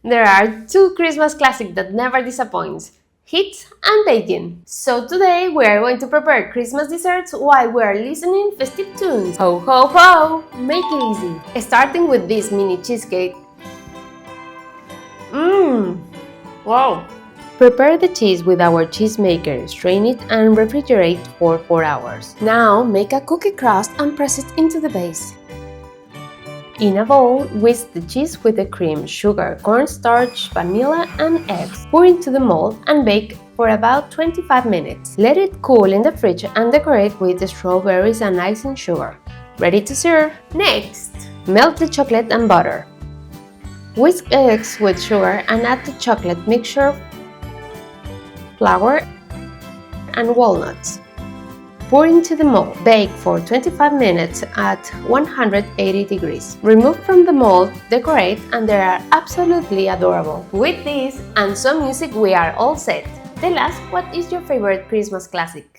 There are two Christmas classics that never disappoints: heat and baking. So today we are going to prepare Christmas desserts while we are listening festive tunes. Ho ho ho! Make it easy. Starting with this mini cheesecake. Wow! Prepare the cheese with our cheese maker, strain it and refrigerate for 4 hours. Now make a cookie crust and press it into the base. In a bowl, whisk the cheese with the cream, sugar, cornstarch, vanilla and eggs. Pour into the mold and bake for about 25 minutes. Let it cool in the fridge and decorate with the strawberries and icing sugar. Ready to serve! Next, melt the chocolate and butter. Whisk eggs with sugar and add the chocolate mixture, flour and walnuts. Pour into the mold. Bake for 25 minutes at 180 degrees. Remove from the mold, decorate, and they are absolutely adorable. With this and some music, we are all set. Tell us, what is your favorite Christmas classic?